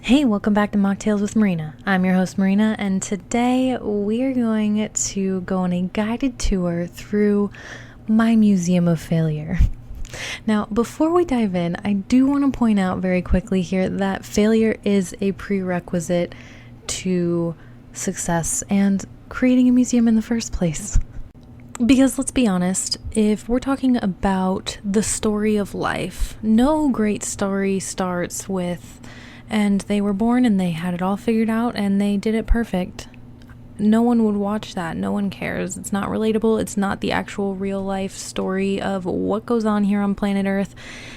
Hey, welcome back to Mocktails with Marina. I'm your host, Marina, and today we're going to go on a guided tour through my Museum of Failure. Now, before we dive in, I do want to point out very quickly here that failure is a prerequisite to success and creating a museum in the first place. Because let's be honest, if we're talking about the story of life, no great story starts with and they were born and they had it all figured out and they did it perfect. No one would watch that. No one cares. It's not relatable. It's not the actual real life story of what goes on here on planet Earth.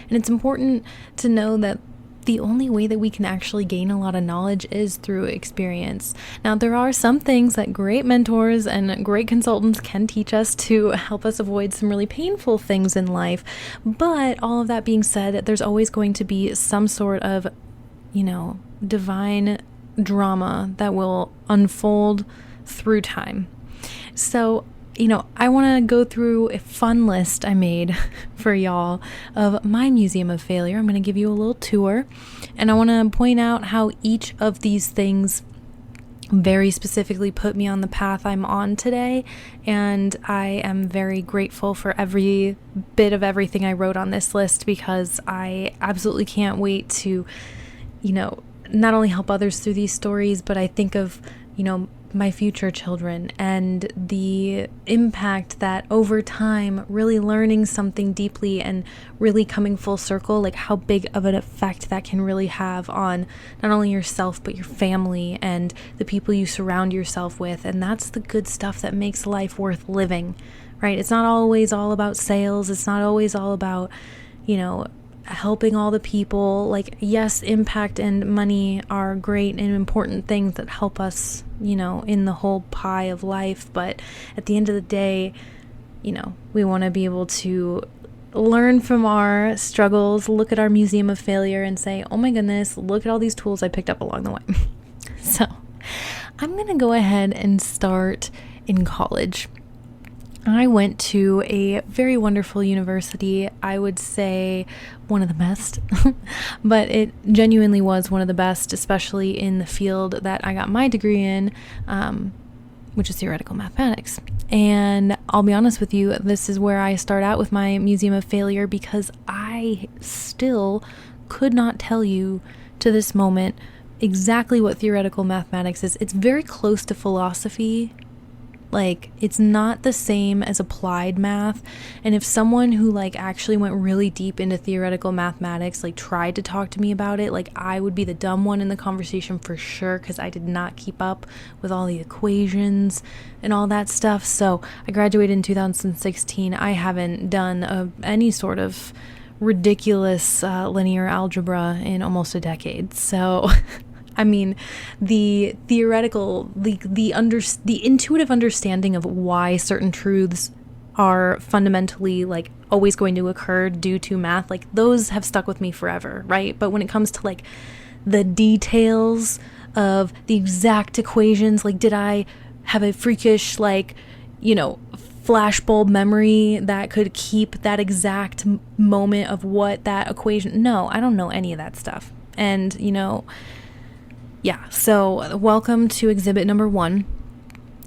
And it's important to know that the only way that we can actually gain a lot of knowledge is through experience. Now, there are some things that great mentors and great consultants can teach us to help us avoid some really painful things in life. But all of that being said, there's always going to be some sort of divine drama that will unfold through time. So, I want to go through a fun list I made for y'all of my Museum of Failure. I'm going to give you a little tour, and I want to point out how each of these things very specifically put me on the path I'm on today, and I am very grateful for every bit of everything I wrote on this list because I absolutely can't wait to not only help others through these stories, but I think of, my future children and the impact that over time, really learning something deeply and really coming full circle, like how big of an effect that can really have on not only yourself, but your family and the people you surround yourself with. And that's the good stuff that makes life worth living, right? It's not always all about sales. It's not always all about, helping all the people. Like, yes, impact and money are great and important things that help us, in the whole pie of life. But at the end of the day, we want to be able to learn from our struggles, look at our Museum of Failure and say, oh my goodness, look at all these tools I picked up along the way. So I'm going to go ahead and start in college. I went to a very wonderful university, I would say one of the best, but it genuinely was one of the best, especially in the field that I got my degree in, which is theoretical mathematics. And I'll be honest with you, this is where I start out with my Museum of Failure because I still could not tell you to this moment exactly what theoretical mathematics is. It's very close to philosophy. Like, it's not the same as applied math. And if someone who actually went really deep into theoretical mathematics tried to talk to me about it, I would be the dumb one in the conversation for sure, because I did not keep up with all the equations and all that stuff. So I graduated in 2016. I haven't done any sort of ridiculous linear algebra in almost a decade. So I mean, the theoretical, the intuitive understanding of why certain truths are fundamentally always going to occur due to math, those have stuck with me forever, right? But when it comes to the details of the exact equations, did I have a freakish flashbulb memory that could keep that exact moment of what that equation? No, I don't know any of that stuff. And yeah, so welcome to exhibit number 1.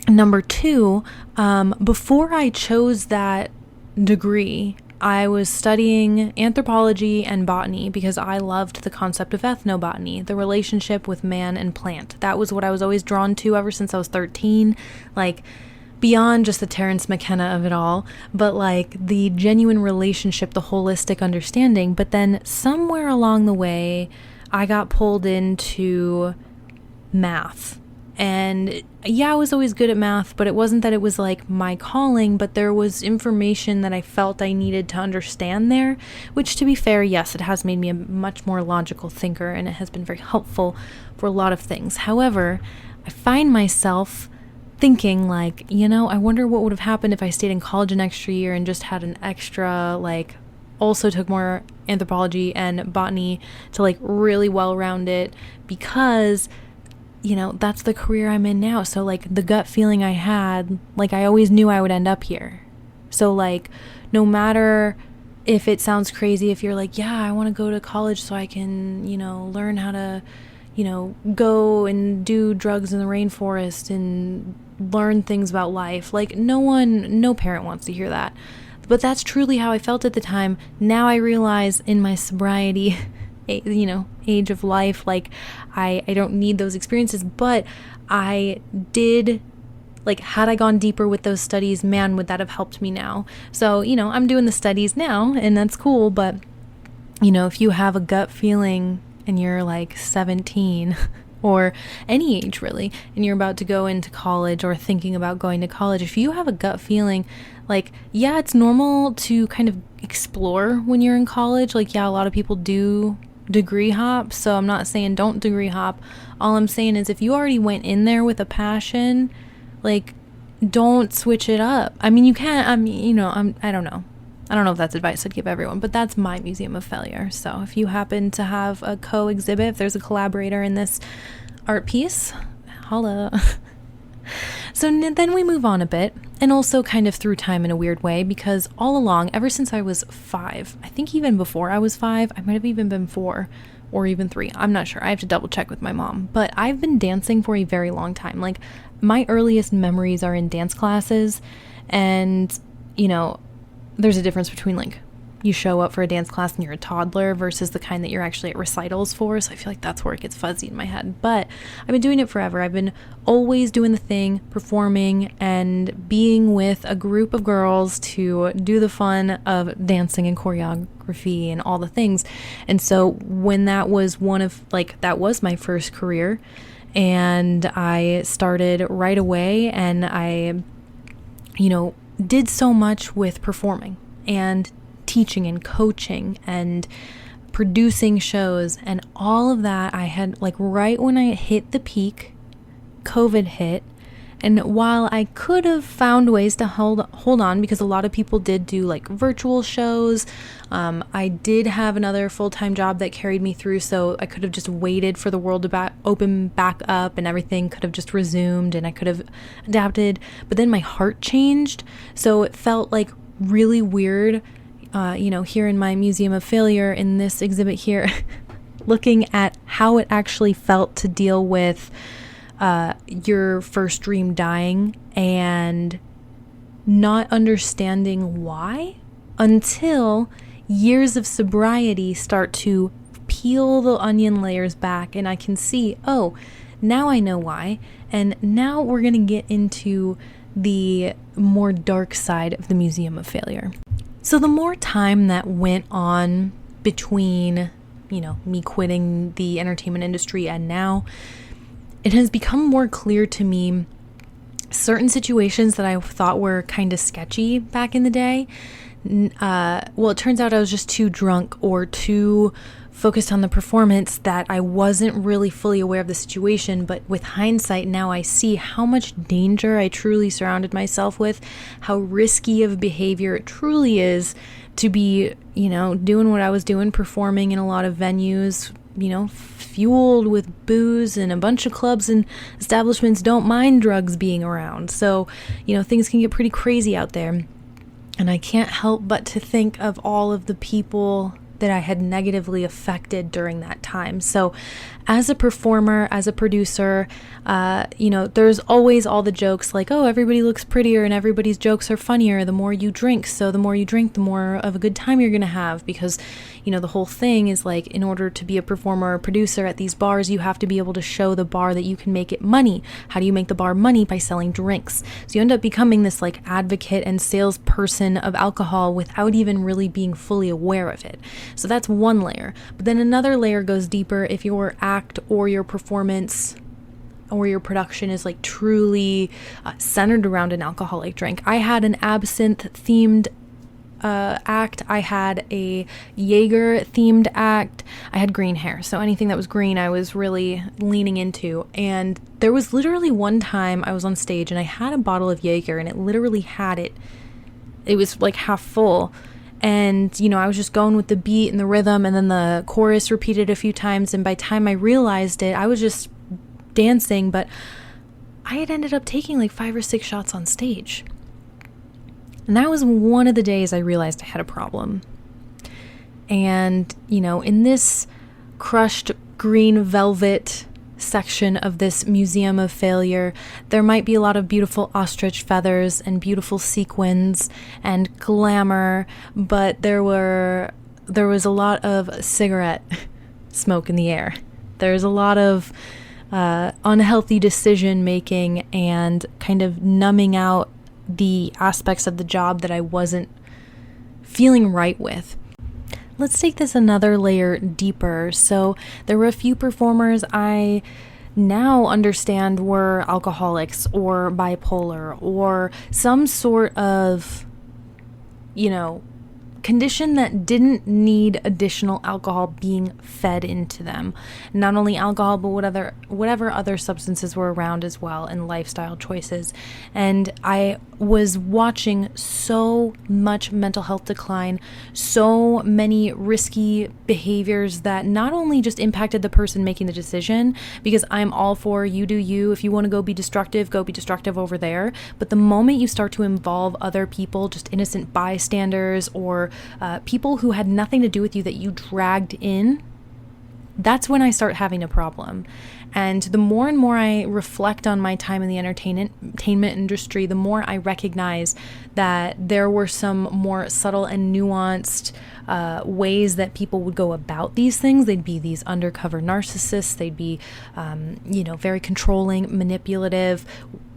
Number 2, before I chose that degree, I was studying anthropology and botany because I loved the concept of ethnobotany, the relationship with man and plant. That was what I was always drawn to ever since I was 13, beyond just the Terence McKenna of it all, but the genuine relationship, the holistic understanding. But then somewhere along the way, I got pulled into math. And yeah, I was always good at math, but it wasn't that it was my calling, but there was information that I felt I needed to understand there, which, to be fair, yes, it has made me a much more logical thinker, and it has been very helpful for a lot of things. However, I find myself thinking I wonder what would have happened if I stayed in college an extra year and just had an extra also took more anthropology and botany to really well round it, because that's the career I'm in now. So the gut feeling I had, I always knew I would end up here. So no matter if it sounds crazy, if you're yeah, I want to go to college so I can learn how to go and do drugs in the rainforest and learn things about life. Like, no parent wants to hear that. But that's truly how I felt at the time. Now I realize in my sobriety, age of life, like, I don't need those experiences, but I did, like, had I gone deeper with those studies, man, would that have helped me now? So, I'm doing the studies now, and that's cool, but, if you have a gut feeling and you're like 17 or any age really, and you're about to go into college or thinking about going to college, if you have a gut feeling, like, yeah, it's normal to kind of explore when you're in college. Like, yeah, a lot of people do degree hop, so I'm not saying don't degree hop. All I'm saying is if you already went in there with a passion, like, don't switch it up. I mean, you can't, I don't know. I don't know if that's advice I'd give everyone, but that's my Museum of Failure. So if you happen to have a co-exhibit, if there's a collaborator in this art piece, holla. So then we move on a bit, and also kind of through time in a weird way, because all along, ever since I was 5, I think even before I was 5, I might have even been 4 or even 3. I'm not sure. I have to double check with my mom. But I've been dancing for a very long time. Like, my earliest memories are in dance classes, and, there's a difference between, like, you show up for a dance class and you're a toddler versus the kind that you're actually at recitals for. So I feel like that's where it gets fuzzy in my head. But I've been doing it forever. I've been always doing the thing, performing and being with a group of girls to do the fun of dancing and choreography and all the things. And so when that was that was my first career, and I started right away, and I, did so much with performing and teaching and coaching and producing shows and all of that. I had, like, right when I hit the peak, COVID hit. And while I could have found ways to hold on, because a lot of people did do, like, virtual shows, I did have another full-time job that carried me through, so I could have just waited for the world to open back up and everything could have just resumed and I could have adapted. But then my heart changed, so it felt like really weird, here in my Museum of Failure, in this exhibit here, looking at how it actually felt to deal with your first dream dying and not understanding why until years of sobriety start to peel the onion layers back, and I can see, oh, now I know why. And now we're going to get into the more dark side of the Museum of Failure. So the more time that went on between, me quitting the entertainment industry and now, it has become more clear to me certain situations that I thought were kind of sketchy back in the day. It turns out I was just too drunk or too focused on the performance that I wasn't really fully aware of the situation. But with hindsight, now I see how much danger I truly surrounded myself with, how risky of behavior it truly is to be, doing what I was doing, performing in a lot of venues, fueled with booze, and a bunch of clubs and establishments don't mind drugs being around. So, things can get pretty crazy out there. And I can't help but to think of all of the people that I had negatively affected during that time. So as a performer, as a producer, there's always all the jokes like, oh, everybody looks prettier and everybody's jokes are funnier the more you drink. So the more you drink, the more of a good time you're going to have, because, the whole thing is like, in order to be a performer or producer at these bars, you have to be able to show the bar that you can make it money. How do you make the bar money? By selling drinks. So you end up becoming this, like, advocate and salesperson of alcohol without even really being fully aware of it. So that's one layer. But then another layer goes deeper if your act or your performance or your production is, like, truly centered around an alcoholic drink. I had an absinthe themed act. I had a Jaeger themed act. I had green hair, so anything that was green I was really leaning into. And there was literally one time I was on stage and I had a bottle of Jaeger, and it literally had it was like half full. And, I was just going with the beat and the rhythm, and then the chorus repeated a few times. And by the time I realized it, I was just dancing, but I had ended up taking like 5 or 6 shots on stage. And that was one of the days I realized I had a problem. And, in this crushed green velvet section of this museum of failure, there might be a lot of beautiful ostrich feathers and beautiful sequins and glamour, but there was a lot of cigarette smoke in the air. There's a lot of unhealthy decision making and kind of numbing out the aspects of the job that I wasn't feeling right with. Let's take this another layer deeper. So there were a few performers I now understand were alcoholics or bipolar or some sort of, condition that didn't need additional alcohol being fed into them. Not only alcohol, but whatever other substances were around as well, and lifestyle choices. And I was watching so much mental health decline, so many risky behaviors that not only just impacted the person making the decision, because I'm all for you do you. If you want to go be destructive over there. But the moment you start to involve other people, just innocent bystanders or people who had nothing to do with you that you dragged in, that's when I start having a problem. And the more and more I reflect on my time in the entertainment industry, the more I recognize that there were some more subtle and nuanced ways that people would go about these things. They'd be these undercover narcissists. They'd be, very controlling, manipulative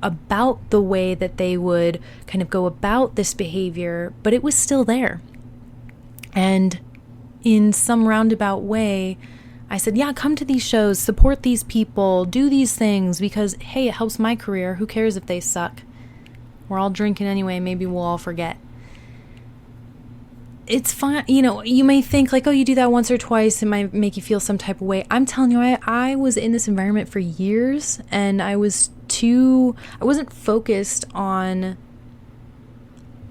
about the way that they would kind of go about this behavior, but it was still there. And in some roundabout way, I said, yeah, come to these shows, support these people, do these things because, hey, it helps my career. Who cares if they suck? We're all drinking anyway. Maybe we'll all forget. It's fine. You may think like, oh, you do that once or twice. It might make you feel some type of way. I'm telling you, I was in this environment for years and I wasn't focused on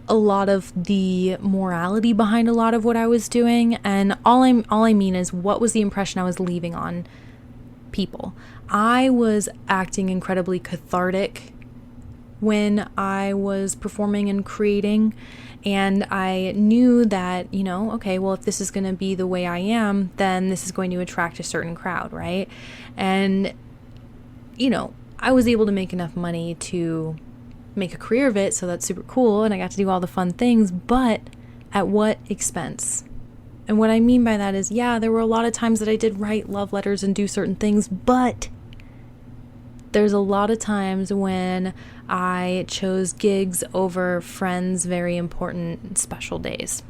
a lot of the morality behind a lot of what I was doing, and all I mean is what was the impression I was leaving on people. I was acting incredibly cathartic when I was performing and creating, and I knew that, okay, well, if this is going to be the way I am, then this is going to attract a certain crowd, right? And I was able to make enough money to make a career of it, so that's super cool, and I got to do all the fun things, but at what expense? And what I mean by that is, yeah, there were a lot of times that I did write love letters and do certain things, but there's a lot of times when I chose gigs over friends' very important special days.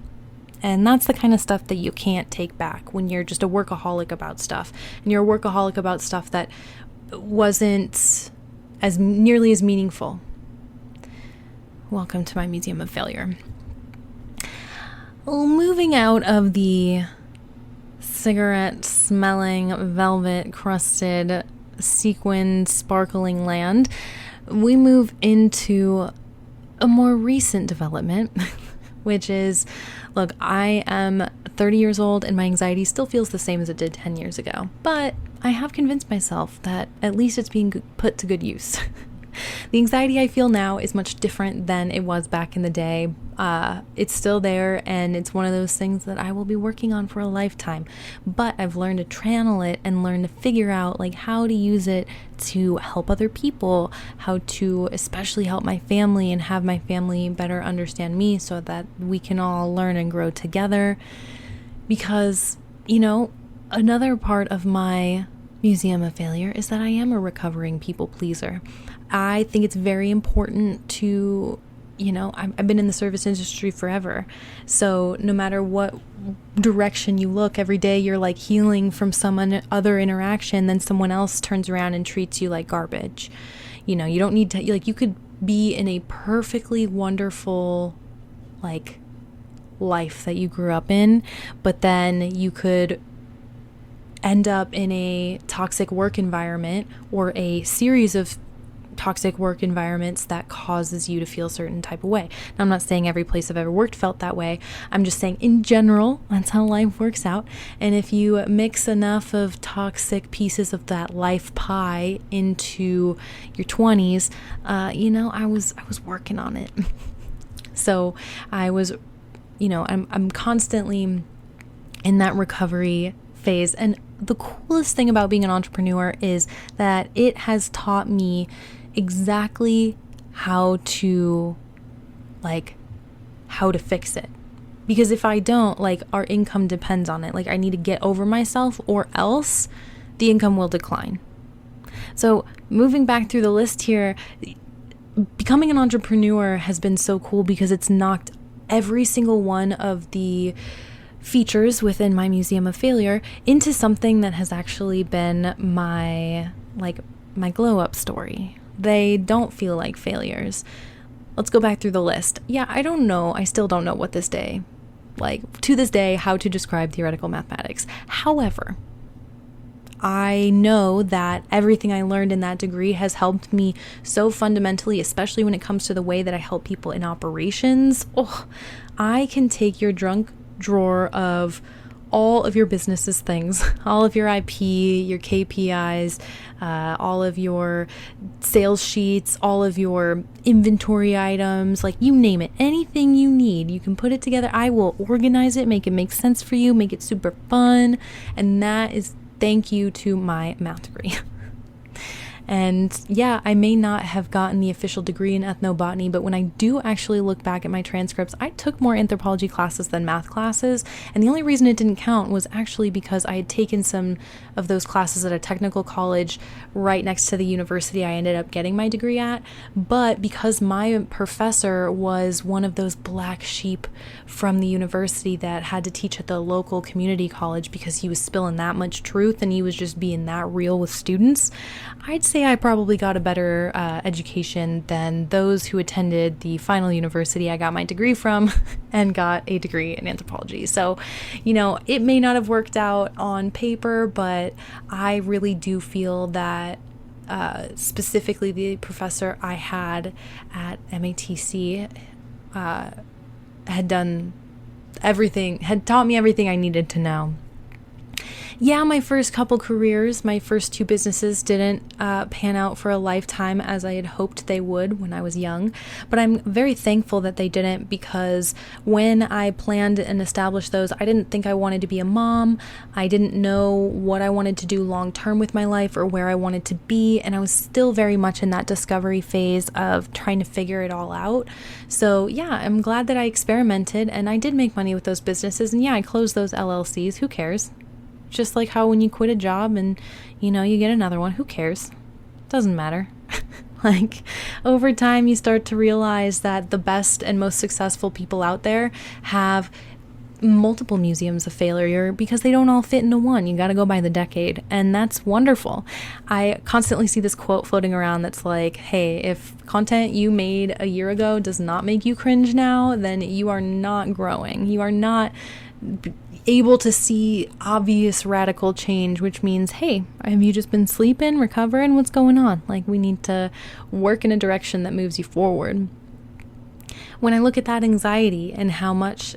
And that's the kind of stuff that you can't take back when you're just a workaholic about stuff, and you're a workaholic about stuff that wasn't as nearly as meaningful. Welcome to my museum of failure. Well, moving out of the cigarette-smelling, velvet-crusted, sequined, sparkling land, we move into a more recent development, which is, look, I am 30 years old and my anxiety still feels the same as it did 10 years ago, but I have convinced myself that at least it's being put to good use. The anxiety I feel now is much different than it was back in the day. It's still there, and it's one of those things that I will be working on for a lifetime. But I've learned to channel it and learn to figure out how to use it to help other people, how to especially help my family and have my family better understand me so that we can all learn and grow together. Because, another part of my museum of failure is that I am a recovering people pleaser. I think it's very important to, I've been in the service industry forever. So no matter what direction you look, every day you're healing from some other interaction, then someone else turns around and treats you like garbage. You don't need to, you could be in a perfectly wonderful, life that you grew up in, but then you could end up in a toxic work environment or a series of toxic work environments that causes you to feel a certain type of way. Now, I'm not saying every place I've ever worked felt that way. I'm just saying in general, that's how life works out. And if you mix enough of toxic pieces of that life pie into your 20s, I was working on it. So I was, I'm constantly in that recovery phase. And the coolest thing about being an entrepreneur is that it has taught me exactly how to fix it. Because if I don't, our income depends on it. I need to get over myself, or else the income will decline. So moving back through the list here, becoming an entrepreneur has been so cool because it's knocked every single one of the features within my Museum of Failure into something that has actually been my glow up story. They don't feel like failures. Let's go back through the list. Yeah, I still don't know to this day, how to describe theoretical mathematics. However, I know that everything I learned in that degree has helped me so fundamentally, especially when it comes to the way that I help people in operations. I can take your junk drawer of all of your business's things, all of your IP, your KPIs, all of your sales sheets, all of your inventory items, you name it, anything you need, you can put it together. I will organize it, make it make sense for you, make it super fun. And that is thank you to my math degree. And yeah, I may not have gotten the official degree in ethnobotany, but when I do actually look back at my transcripts, I took more anthropology classes than math classes. And the only reason it didn't count was actually because I had taken some of those classes at a technical college right next to the university I ended up getting my degree at. But because my professor was one of those black sheep from the university that had to teach at the local community college because he was spilling that much truth and he was just being that real with students, I'd say I probably got a better education than those who attended the final university I got my degree from and got a degree in anthropology. So, it may not have worked out on paper, but I really do feel that specifically the professor I had at MATC had taught me everything I needed to know. Yeah, my first couple careers, my first two businesses didn't pan out for a lifetime as I had hoped they would when I was young, but I'm very thankful that they didn't, because when I planned and established those, I didn't think I wanted to be a mom. I didn't know what I wanted to do long term with my life or where I wanted to be, and I was still very much in that discovery phase of trying to figure it all out. So yeah, I'm glad that I experimented and I did make money with those businesses, and yeah, I closed those LLCs. Who cares? Just like how when you quit a job and, you get another one, who cares? Doesn't matter. Over time, you start to realize that the best and most successful people out there have multiple museums of failure because they don't all fit into one. You got to go by the decade, and that's wonderful. I constantly see this quote floating around that's like, hey, if content you made a year ago does not make you cringe now, then you are not growing. You are not able to see obvious radical change, which means, hey, have you just been sleeping, recovering? What's going on? We need to work in a direction that moves you forward. When I look at that anxiety and how much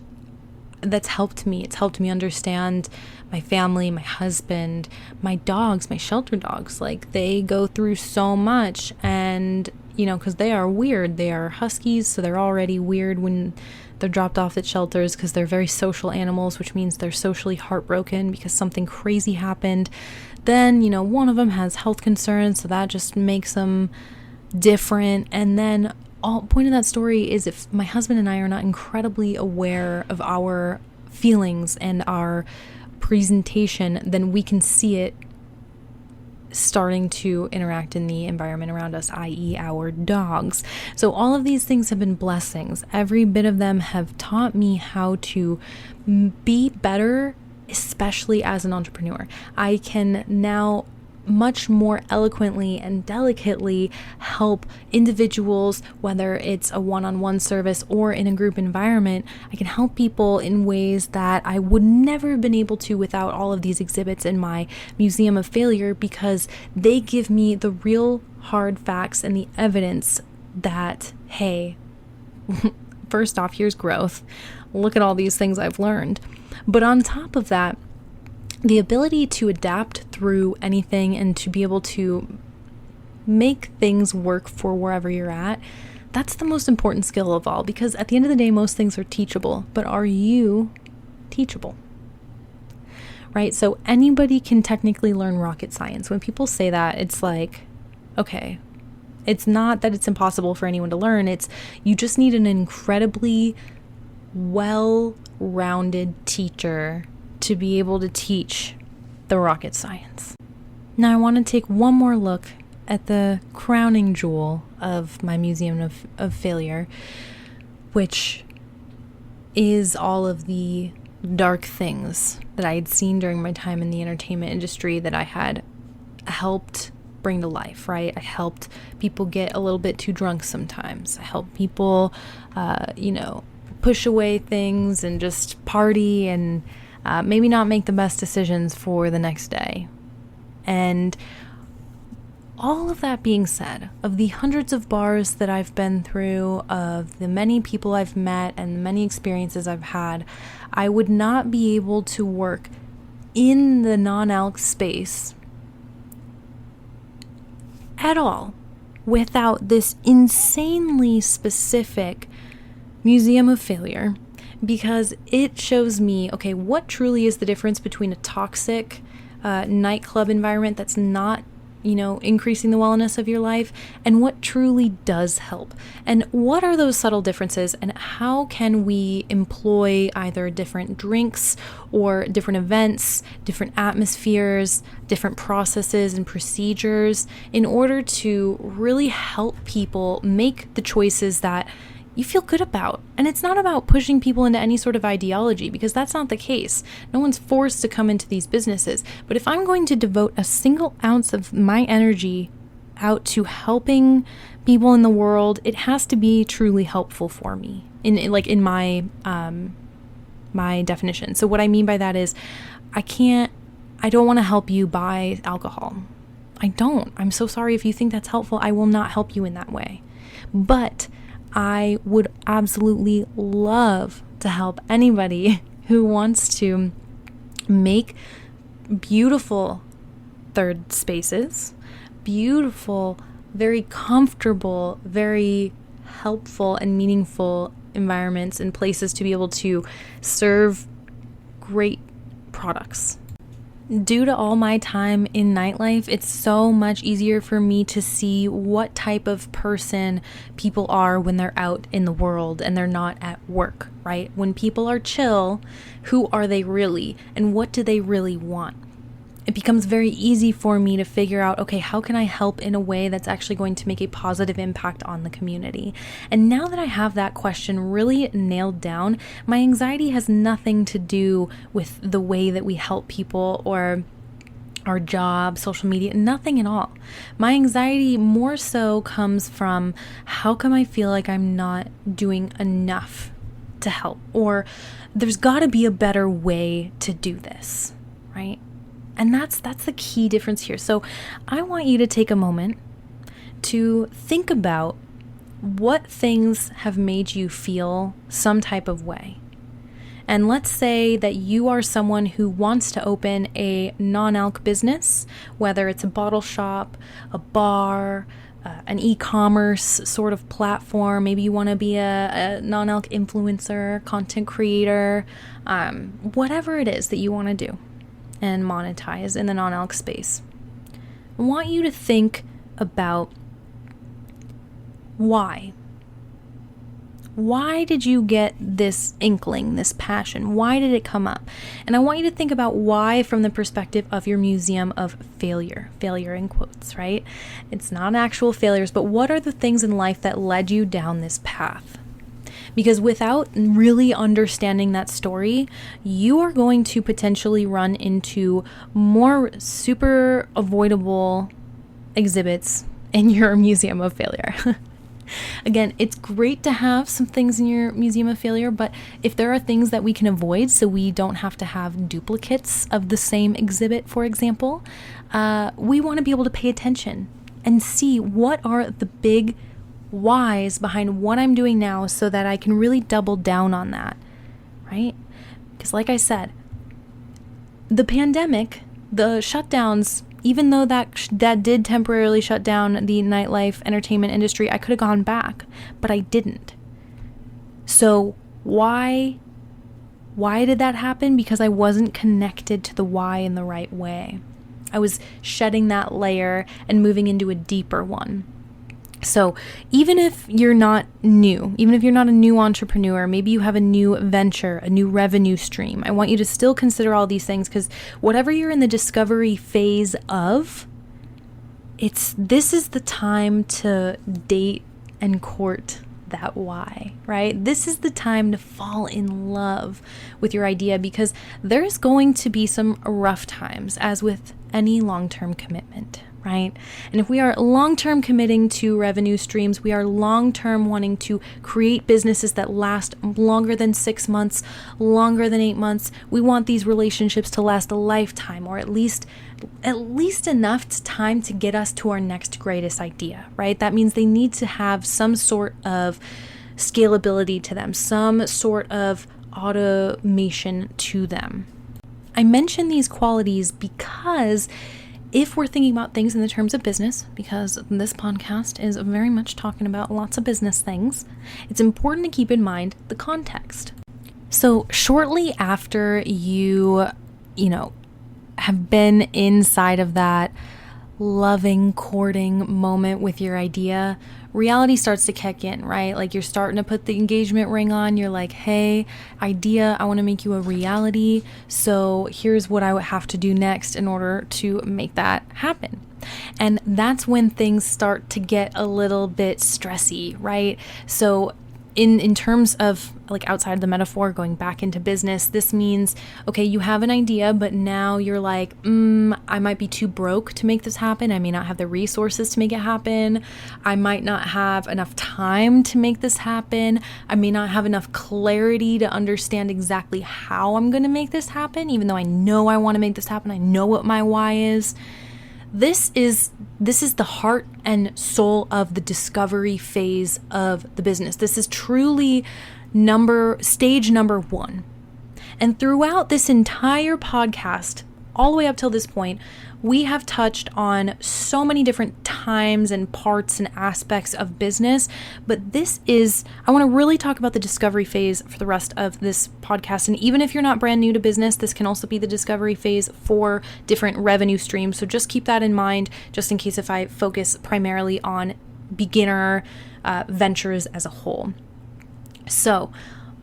that's helped me, it's helped me understand my family, my husband, my dogs, my shelter dogs. They go through so much, and because they are weird. They are huskies, so they're already weird when they're dropped off at shelters because they're very social animals, which means they're socially heartbroken because something crazy happened. Then, one of them has health concerns, so that just makes them different. And then all point of that story is if my husband and I are not incredibly aware of our feelings and our presentation, then we can see it starting to interact in the environment around us, i.e. our dogs. So all of these things have been blessings. Every bit of them have taught me how to be better, especially as an entrepreneur. I can now much more eloquently and delicately help individuals, whether it's a one-on-one service or in a group environment. I can help people in ways that I would never have been able to without all of these exhibits in my Museum of Failure, because they give me the real hard facts and the evidence that, hey, first off, here's growth. Look at all these things I've learned. But on top of that, the ability to adapt through anything and to be able to make things work for wherever you're at, that's the most important skill of all, because at the end of the day, most things are teachable, but are you teachable? right? So anybody can technically learn rocket science. When people say that, it's like, okay, it's not that it's impossible for anyone to learn. It's you just need an incredibly well-rounded teacher to be able to teach the rocket science. Now I want to take one more look at the crowning jewel of my Museum of Failure, which is all of the dark things that I had seen during my time in the entertainment industry that I had helped bring to life, right? I helped people get a little bit too drunk sometimes. I helped people, push away things and just party and maybe not make the best decisions for the next day. And all of that being said, of the hundreds of bars that I've been through, of the many people I've met and the many experiences I've had, I would not be able to work in the non-alc space at all without this insanely specific Museum of Failure, because it shows me, okay, what truly is the difference between a toxic nightclub environment that's not increasing the wellness of your life, and what truly does help. And what are those subtle differences, and how can we employ either different drinks or different events, different atmospheres, different processes and procedures in order to really help people make the choices that you feel good about. And it's not about pushing people into any sort of ideology, because that's not the case. No one's forced to come into these businesses. But if I'm going to devote a single ounce of my energy out to helping people in the world, it has to be truly helpful for me in my my definition. So what I mean by that is I don't want to help you buy alcohol. I don't. I'm so sorry if you think that's helpful. I will not help you in that way. But I would absolutely love to help anybody who wants to make beautiful third spaces, beautiful, very comfortable, very helpful and meaningful environments and places to be able to serve great products. Due to all my time in nightlife, it's so much easier for me to see what type of person people are when they're out in the world and they're not at work, right? When people are chill, who are they really? And what do they really want? It becomes very easy for me to figure out, okay, how can I help in a way that's actually going to make a positive impact on the community? And now that I have that question really nailed down, my anxiety has nothing to do with the way that we help people or our job, social media, nothing at all. My anxiety more so comes from, how come I feel like I'm not doing enough to help? Or there's got to be a better way to do this, right? And that's the key difference here. So I want you to take a moment to think about what things have made you feel some type of way. And let's say that you are someone who wants to open a non-alc business, whether it's a bottle shop, a bar, an e-commerce sort of platform. Maybe you want to be a non-alc influencer, content creator, whatever it is that you want to do and monetize in the non-alc space. I want you to think about why. Why did you get this inkling, this passion? Why did it come up? And I want you to think about why from the perspective of your Museum of Failure. Failure in quotes, right? It's not actual failures, but what are the things in life that led you down this path? Because without really understanding that story, you are going to potentially run into more super avoidable exhibits in your Museum of Failure. Again, it's great to have some things in your Museum of Failure, but if there are things that we can avoid so we don't have to have duplicates of the same exhibit, for example, we want to be able to pay attention and see what are the big whys behind what I'm doing now so that I can really double down on that, right? Because like I said, the pandemic, the shutdowns, even though that did temporarily shut down the nightlife entertainment industry, I could have gone back, but I didn't. So why Why did that happen? Because I wasn't connected to the why in the right way. I was shedding that layer and moving into a deeper one. So even if you're not new, even if you're not a new entrepreneur, maybe you have a new venture, a new revenue stream, I want you to still consider all these things, because whatever you're in the discovery phase of, this is the time to date and court that why, right? This is the time to fall in love with your idea, because there's going to be some rough times, as with any long-term commitment, right? And if we are long-term committing to revenue streams, we are long-term wanting to create businesses that last longer than 6 months, longer than 8 months. We want these relationships to last a lifetime, or at least enough time to get us to our next greatest idea, right? That means they need to have some sort of scalability to them, some sort of automation to them. I mention these qualities because if we're thinking about things in the terms of business, because this podcast is very much talking about lots of business things, it's important to keep in mind the context. So shortly after you have been inside of that loving, courting moment with your idea, reality starts to kick in, right? Like you're starting to put the engagement ring on. You're like, hey, idea, I want to make you a reality. So here's what I would have to do next in order to make that happen. And that's when things start to get a little bit stressy, right? So in terms of like outside the metaphor, going back into business, this means, okay, you have an idea, but now you're like, I might be too broke to make this happen. I may not have the resources to make it happen. I might not have enough time to make this happen. I may not have enough clarity to understand exactly how I'm going to make this happen, even though I know I want to make this happen. I know what my why is. This is the heart and soul of the discovery phase of the business. This is truly stage number 1. And throughout this entire podcast, all the way up till this point, we have touched on so many different times and parts and aspects of business, but I want to really talk about the discovery phase for the rest of this podcast. And even if you're not brand new to business, this can also be the discovery phase for different revenue streams. So just keep that in mind, just in case if I focus primarily on beginner ventures as a whole. So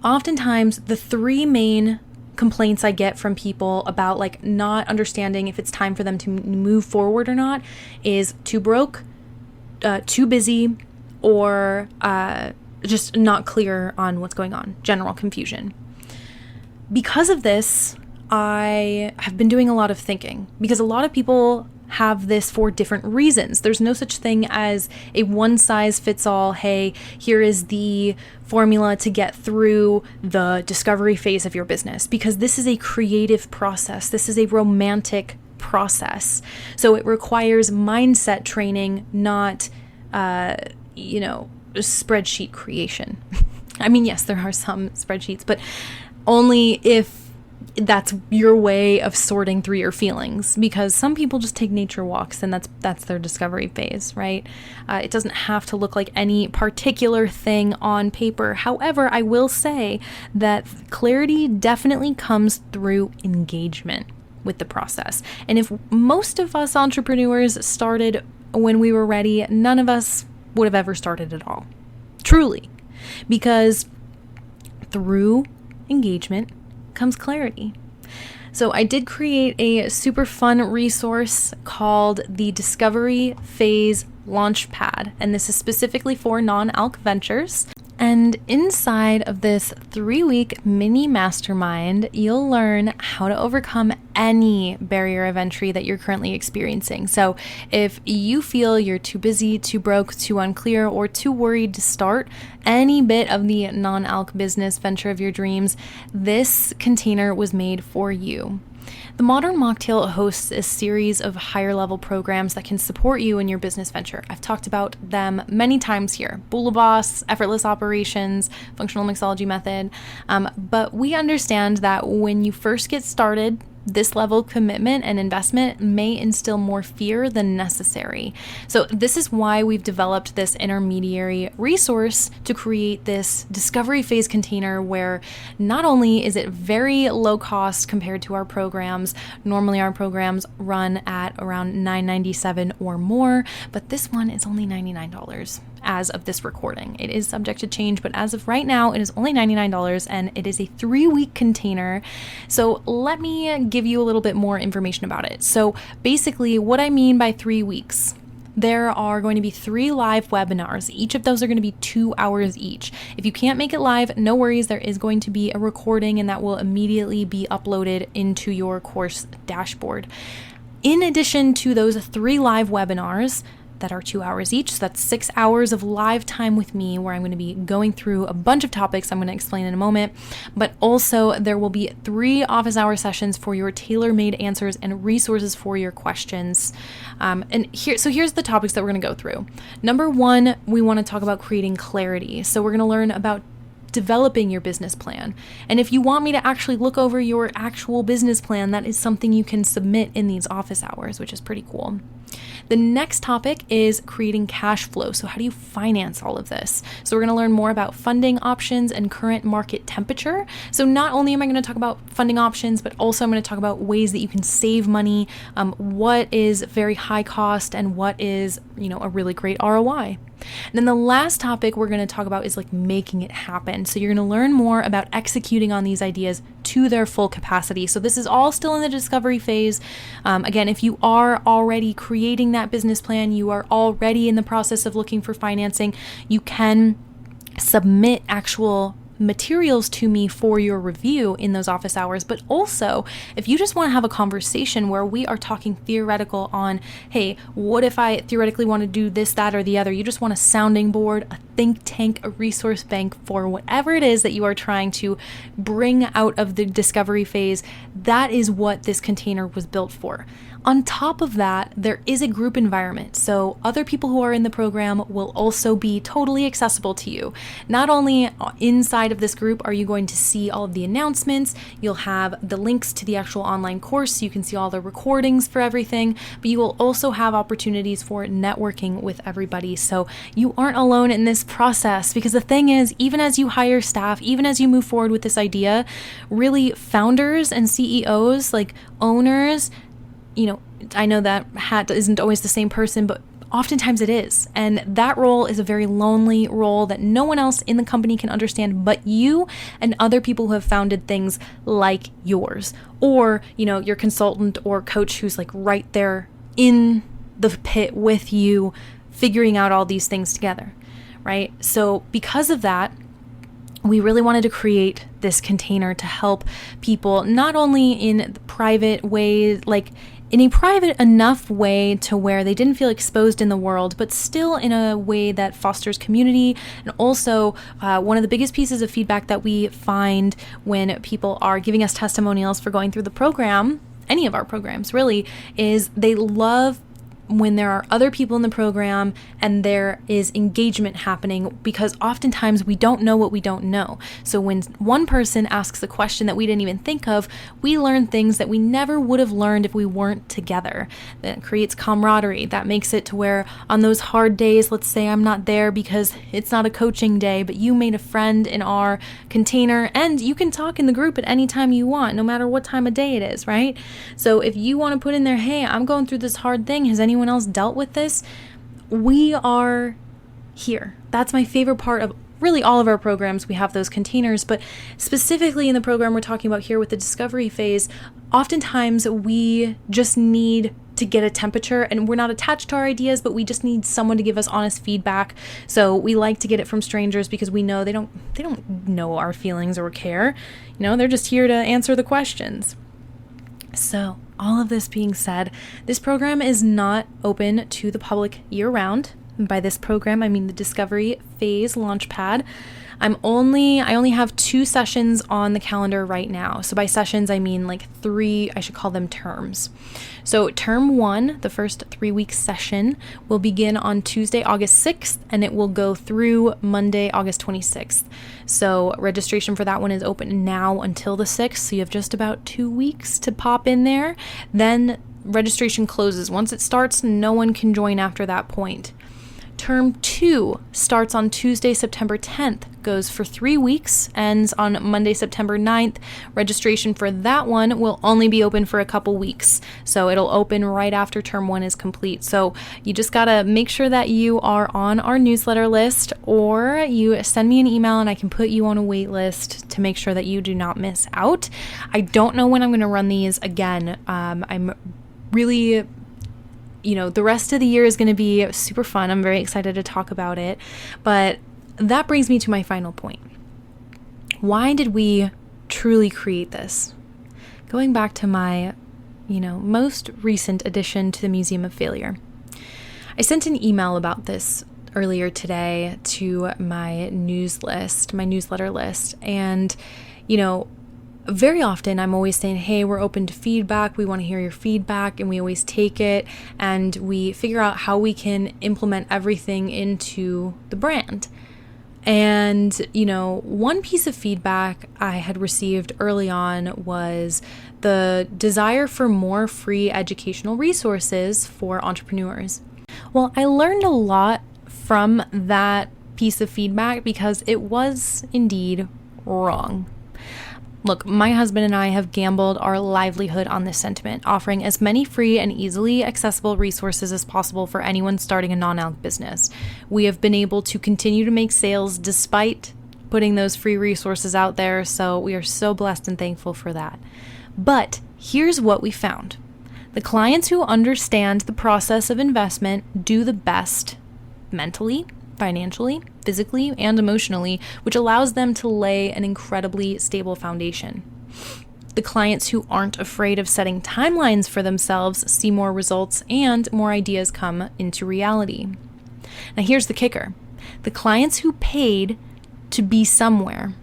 oftentimes the 3 main complaints I get from people about like not understanding if it's time for them to move forward or not is too broke, too busy, or just not clear on what's going on, general confusion. Because of this, I have been doing a lot of thinking, because a lot of people have this for different reasons. There's no such thing as a one-size-fits-all, hey, here is the formula to get through the discovery phase of your business, because this is a creative process. This is a romantic process. So it requires mindset training, not, spreadsheet creation. I mean, yes, there are some spreadsheets, but only if that's your way of sorting through your feelings, because some people just take nature walks and that's their discovery phase, right? It doesn't have to look like any particular thing on paper. However, I will say that clarity definitely comes through engagement with the process. And if most of us entrepreneurs started when we were ready, none of us would have ever started at all. Truly. Because through engagement comes clarity. So I did create a super fun resource called the Discovery Phase Launchpad, and this is specifically for non-alc ventures. And inside of this 3-week mini mastermind, you'll learn how to overcome any barrier of entry that you're currently experiencing. So if you feel you're too busy, too broke, too unclear, or too worried to start any bit of the non-alc business venture of your dreams, this container was made for you. The Modern Mocktail hosts a series of higher level programs that can support you in your business venture. I've talked about them many times here. Bula Boss, Effortless Operations, Functional Mixology Method. But we understand that when you first get started, this level of commitment and investment may instill more fear than necessary. So this is why we've developed this intermediary resource to create this discovery phase container where not only is it very low cost compared to our programs, normally our programs run at around $9.97 or more, but this one is only $99 as of this recording. It is subject to change, but as of right now, it is only $99 and it is a 3-week container. So let me give you a little bit more information about it. So basically what I mean by 3 weeks, there are going to be 3 live webinars. Each of those are going to be 2 hours each. If you can't make it live, no worries. There is going to be a recording and that will immediately be uploaded into your course dashboard. In addition to those 3 live webinars, that are 2 hours each. So that's 6 hours of live time with me where I'm going to be going through a bunch of topics I'm going to explain in a moment. But also there will be 3 office hour sessions for your tailor-made answers and resources for your questions. Here's the topics that we're going to go through. Number 1, we want to talk about creating clarity. So we're going to learn about developing your business plan. And if you want me to actually look over your actual business plan, that is something you can submit in these office hours, which is pretty cool. The next topic is creating cash flow. So how do you finance all of this? So we're going to learn more about funding options and current market temperature. So not only am I going to talk about funding options, but also I'm going to talk about ways that you can save money, what is very high cost and what is, a really great ROI. And then the last topic we're going to talk about is like making it happen. So you're going to learn more about executing on these ideas to their full capacity. So this is all still in the discovery phase. Again, if you are already creating that business plan, you are already in the process of looking for financing, you can submit actual materials to me for your review in those office hours. But also, if you just want to have a conversation where we are talking theoretical on, hey, what if I theoretically want to do this, that, or the other? You just want a sounding board, a think tank, a resource bank for whatever it is that you are trying to bring out of the discovery phase. That is what this container was built for. On top of that, there is a group environment. So other people who are in the program will also be totally accessible to you. Not only inside of this group are you going to see all of the announcements, you'll have the links to the actual online course so you can see all the recordings for everything, but you will also have opportunities for networking with everybody. So you aren't alone in this process, because the thing is, even as you hire staff, even as you move forward with this idea, really founders and CEOs, like owners, I know that hat isn't always the same person, but oftentimes it is. And that role is a very lonely role that no one else in the company can understand but you and other people who have founded things like yours. Or, your consultant or coach who's like right there in the pit with you, figuring out all these things together, right? So because of that, we really wanted to create this container to help people not only in private ways, like in a private enough way to where they didn't feel exposed in the world, but still in a way that fosters community. And also, one of the biggest pieces of feedback that we find when people are giving us testimonials for going through the program, any of our programs really, is they love when there are other people in the program and there is engagement happening, because oftentimes we don't know what we don't know. So when one person asks a question that we didn't even think of, we learn things that we never would have learned if we weren't together. That creates camaraderie. That makes it to where on those hard days, let's say I'm not there because it's not a coaching day, but you made a friend in our container and you can talk in the group at any time you want, no matter what time of day it is, right? So if you want to put in there, hey, I'm going through this hard thing, has anyone else dealt with this? We are here. That's my favorite part of really all of our programs. We have those containers, but specifically in the program we're talking about here with the discovery phase, oftentimes we just need to get a temperature, and we're not attached to our ideas, but we just need someone to give us honest feedback. So we like to get it from strangers because we know they don't know our feelings or care. They're just here to answer the questions. So all of this being said, this program is not open to the public year-round. And by this program, I mean the Discovery Phase Launchpad. I only have 2 sessions on the calendar right now. So by sessions, I mean like 3, I should call them terms. So term 1, the first 3-week session, will begin on Tuesday, August 6th, and it will go through Monday, August 26th. So registration for that one is open now until the 6th. So you have just about 2 weeks to pop in there. Then registration closes. Once it starts, no one can join after that point. Term 2 starts on Tuesday, September 10th, goes for 3 weeks, ends on Monday, September 9th. Registration for that one will only be open for a couple weeks. So it'll open right after term 1 is complete. So you just gotta make sure that you are on our newsletter list, or you send me an email and I can put you on a wait list to make sure that you do not miss out. I don't know when I'm gonna run these again. I'm really... the rest of the year is going to be super fun. I'm very excited to talk about it. But that brings me to my final point. Why did we truly create this? Going back to my, most recent addition to the Museum of Failure. I sent an email about this earlier today to my newsletter list. And, very often I'm always saying, hey, we're open to feedback. We want to hear your feedback, and we always take it and we figure out how we can implement everything into the brand. And, one piece of feedback I had received early on was the desire for more free educational resources for entrepreneurs. Well, I learned a lot from that piece of feedback because it was indeed wrong. Look, my husband and I have gambled our livelihood on this sentiment, offering as many free and easily accessible resources as possible for anyone starting a non-alc business. We have been able to continue to make sales despite putting those free resources out there, so we are so blessed and thankful for that. But here's what we found. The clients who understand the process of investment do the best mentally, financially, physically, and emotionally, which allows them to lay an incredibly stable foundation. The clients who aren't afraid of setting timelines for themselves see more results and more ideas come into reality. Now here's the kicker. The clients who paid to be somewhere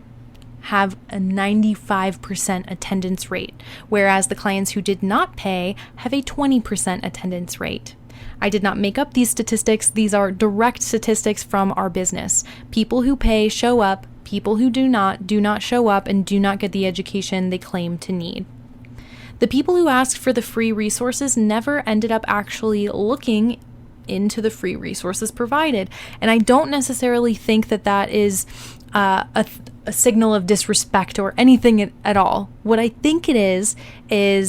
have a 95% attendance rate, whereas the clients who did not pay have a 20% attendance rate. I did not make up these statistics. These are direct statistics from our business. People who pay show up. People who do not show up and do not get the education they claim to need. The people who asked for the free resources never ended up actually looking into the free resources provided. And I don't necessarily think that is a signal of disrespect or anything at all. What I think it is a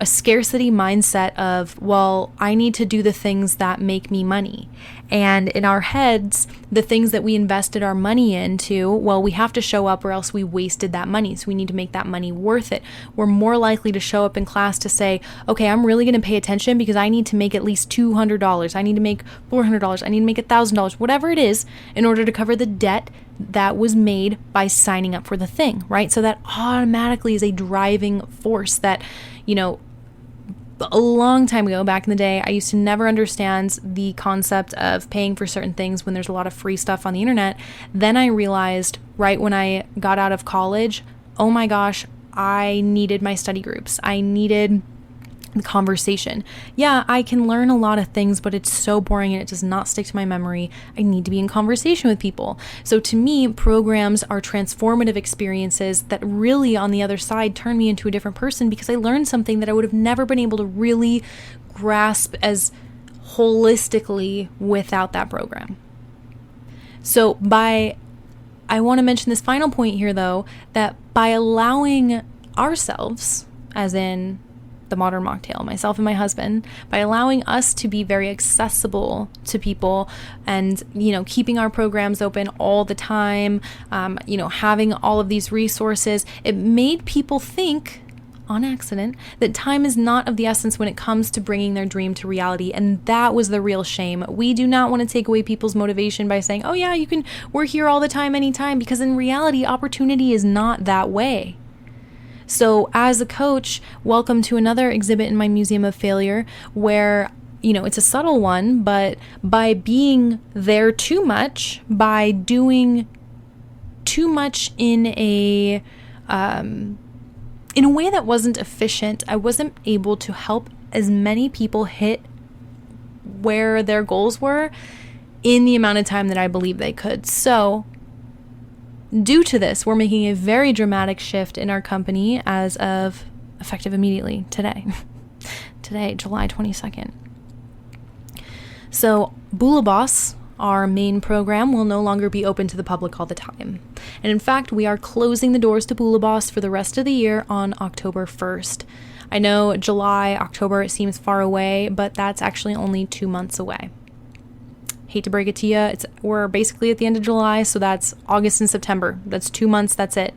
scarcity mindset of, well, I need to do the things that make me money. And in our heads, the things that we invested our money into, well, we have to show up or else we wasted that money. So we need to make that money worth it. We're more likely to show up in class to say, okay, I'm really going to pay attention because I need to make at least $200. I need to make $400. I need to make $1,000, whatever it is, in order to cover the debt that was made by signing up for the thing, right? So that automatically is a driving force that, a long time ago, back in the day, I used to never understand the concept of paying for certain things when there's a lot of free stuff on the internet. Then I realized right when I got out of college, oh my gosh, I needed my study groups. I needed the conversation. Yeah, I can learn a lot of things, but it's so boring and it does not stick to my memory. I need to be in conversation with people. So to me, programs are transformative experiences that really on the other side turn me into a different person because I learned something that I would have never been able to really grasp as holistically without that program. So I want to mention this final point here though, that by allowing ourselves, as in the Modern Mocktail, myself and my husband, by allowing us to be very accessible to people and, keeping our programs open all the time, having all of these resources, it made people think on accident that time is not of the essence when it comes to bringing their dream to reality. And that was the real shame. We do not want to take away people's motivation by saying, oh yeah, we're here all the time, anytime, because in reality, opportunity is not that way. So as a coach, welcome to another exhibit in my Museum of Failure where, it's a subtle one, but by being there too much, by doing too much in a way that wasn't efficient, I wasn't able to help as many people hit where their goals were in the amount of time that I believe they could. So due to this, we're making a very dramatic shift in our company as of effective immediately today, July 22nd. So Bula Boss, our main program, will no longer be open to the public all the time. And in fact, we are closing the doors to Bula Boss for the rest of the year on October 1st. I know July, October, it seems far away, but that's actually only 2 months away. Hate to break it to you, we're basically at the end of July, so that's August and September. That's 2 months, that's it.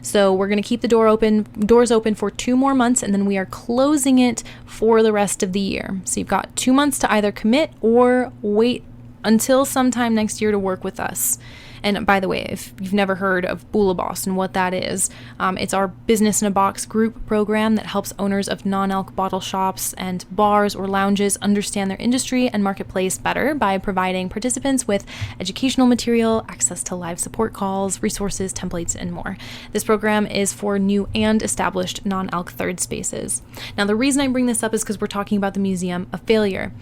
So we're going to keep the doors open for 2 more months, and then we are closing it for the rest of the year. So you've got 2 months to either commit or wait until sometime next year to work with us. And by the way, if you've never heard of Bula Boss and what that is, it's our Business in a Box group program that helps owners of non-alc bottle shops and bars or lounges understand their industry and marketplace better by providing participants with educational material, access to live support calls, resources, templates, and more. This program is for new and established non-alc third spaces. Now, the reason I bring this up is because we're talking about the Museum of Failure.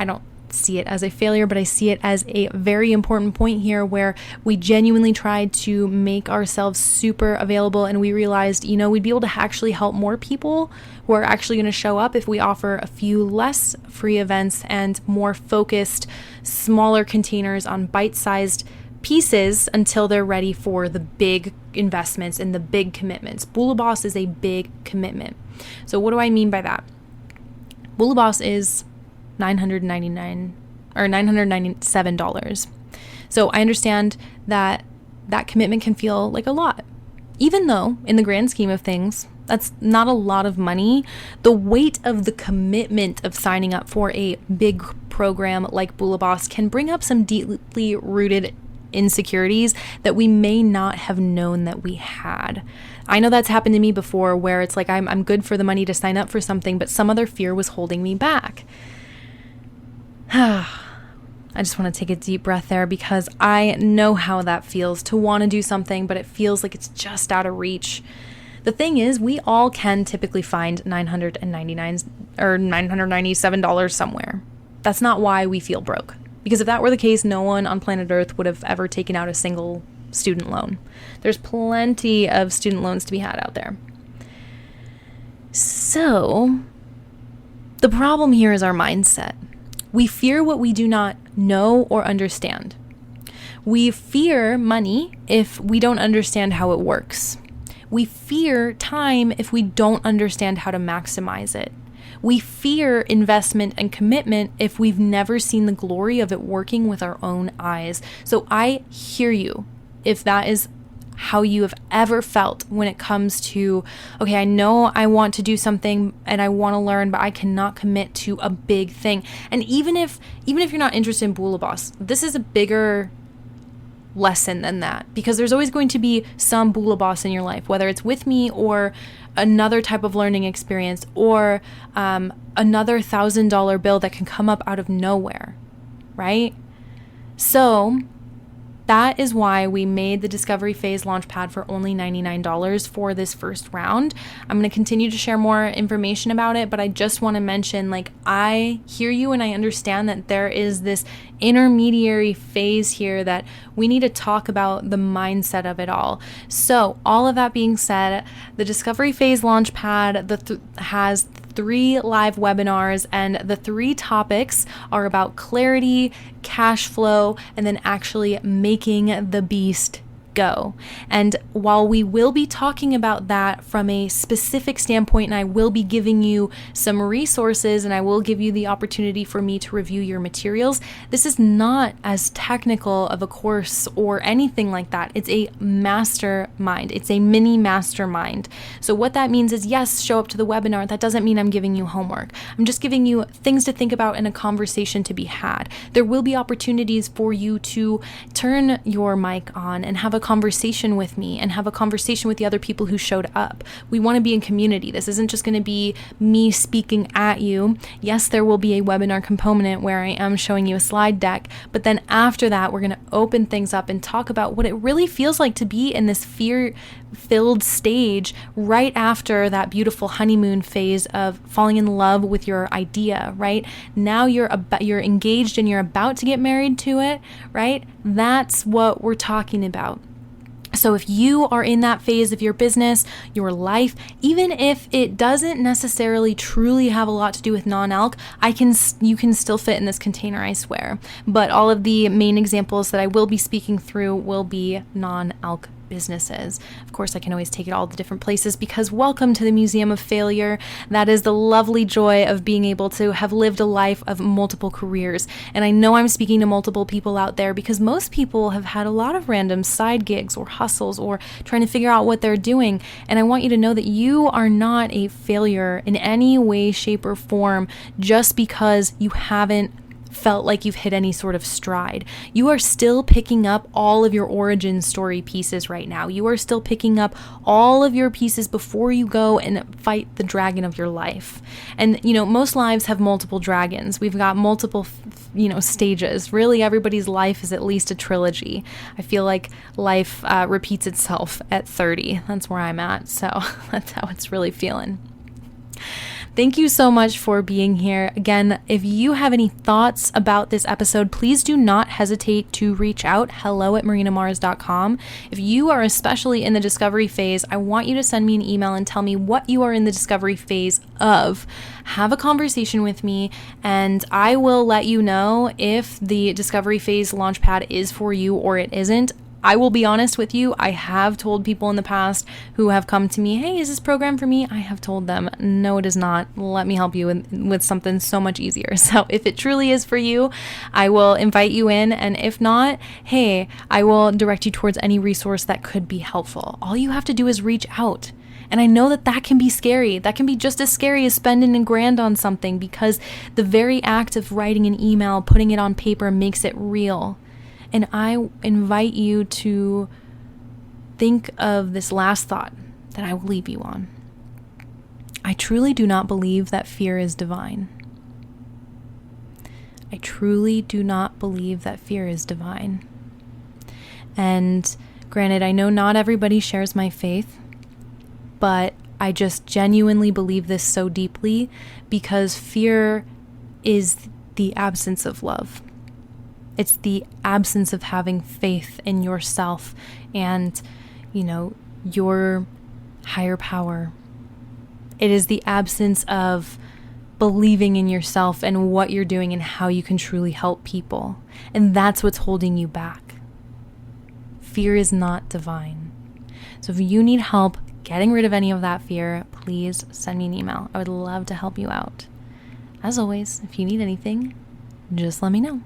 I don't see it as a failure, but I see it as a very important point here where we genuinely tried to make ourselves super available, and we realized, we'd be able to actually help more people who are actually going to show up if we offer a few less free events and more focused, smaller containers on bite-sized pieces until they're ready for the big investments and the big commitments. Bula Boss is a big commitment. So what do I mean by that? Bula Boss is $997. So I understand that commitment can feel like a lot, even though in the grand scheme of things, that's not a lot of money. The weight of the commitment of signing up for a big program like Bula Boss can bring up some deeply rooted insecurities that we may not have known that we had. I know that's happened to me before, where it's like I'm good for the money to sign up for something, but some other fear was holding me back. I just want to take a deep breath there, because I know how that feels to want to do something, but it feels like it's just out of reach. The thing is, we all can typically find $999 or $997 somewhere. That's not why we feel broke. Because if that were the case, no one on planet Earth would have ever taken out a single student loan. There's plenty of student loans to be had out there. So, the problem here is our mindset. We fear what we do not know or understand. We fear money if we don't understand how it works. We fear time if we don't understand how to maximize it. We fear investment and commitment if we've never seen the glory of it working with our own eyes. So I hear you if that is how you have ever felt when it comes to, okay, I know I want to do something and I want to learn, but I cannot commit to a big thing. And even if you're not interested in Bula Boss, this is a bigger lesson than that, because there's always going to be some Bula Boss in your life, whether it's with me or another type of learning experience or another $1,000 bill that can come up out of nowhere, right? So that is why we made the Discovery Phase Launchpad for only $99 for this first round. I'm going to continue to share more information about it, but I just want to mention, I hear you and I understand that there is this intermediary phase here that we need to talk about the mindset of it all. So all of that being said, the Discovery Phase Launchpad has 3 live webinars, and the 3 topics are about clarity, cash flow, and then actually making the beast go. And while we will be talking about that from a specific standpoint, and I will be giving you some resources and I will give you the opportunity for me to review your materials, this is not as technical of a course or anything like that. It's a mastermind. It's a mini mastermind. So what that means is, yes, show up to the webinar. That doesn't mean I'm giving you homework. I'm just giving you things to think about and a conversation to be had. There will be opportunities for you to turn your mic on and have a conversation with me and have a conversation with the other people who showed up. We want to be in community. This isn't just going to be me speaking at you. Yes, there will be a webinar component where I am showing you a slide deck, but then after that, we're going to open things up and talk about what it really feels like to be in this fear-filled stage right after that beautiful honeymoon phase of falling in love with your idea, right? Now you're engaged and you're about to get married to it, right? That's what we're talking about. So if you are in that phase of your business, your life, even if it doesn't necessarily truly have a lot to do with non-alc, you can still fit in this container, I swear. But all of the main examples that I will be speaking through will be non-alc businesses. Of course, I can always take it all the different places because welcome to the Museum of Failure. That is the lovely joy of being able to have lived a life of multiple careers. And I know I'm speaking to multiple people out there because most people have had a lot of random side gigs or hustles or trying to figure out what they're doing. And I want you to know that you are not a failure in any way, shape, or form just because you haven't felt like you've hit any sort of stride. You are still picking up all of your origin story pieces right now. You are still picking up all of your pieces before you go and fight the dragon of your life. And, most lives have multiple dragons. We've got multiple, stages. Really, everybody's life is at least a trilogy. I feel like life repeats itself at 30. That's where I'm at. So that's how it's really feeling. Thank you so much for being here. Again, if you have any thoughts about this episode, please do not hesitate to reach out, hello@marinamars.com. If you are especially in the discovery phase, I want you to send me an email and tell me what you are in the discovery phase of. Have a conversation with me, and I will let you know if the discovery phase launchpad is for you or it isn't. I will be honest with you, I have told people in the past who have come to me, hey, is this program for me? I have told them, no, it is not. Let me help you with something so much easier. So if it truly is for you, I will invite you in. And if not, hey, I will direct you towards any resource that could be helpful. All you have to do is reach out. And I know that can be scary. That can be just as scary as spending $1,000 on something because the very act of writing an email, putting it on paper makes it real. And I invite you to think of this last thought that I will leave you on. I truly do not believe that fear is divine. I truly do not believe that fear is divine. And granted, I know not everybody shares my faith, but I just genuinely believe this so deeply because fear is the absence of love. It's the absence of having faith in yourself and, your higher power. It is the absence of believing in yourself and what you're doing and how you can truly help people. And that's what's holding you back. Fear is not divine. So if you need help getting rid of any of that fear, please send me an email. I would love to help you out. As always, if you need anything, just let me know.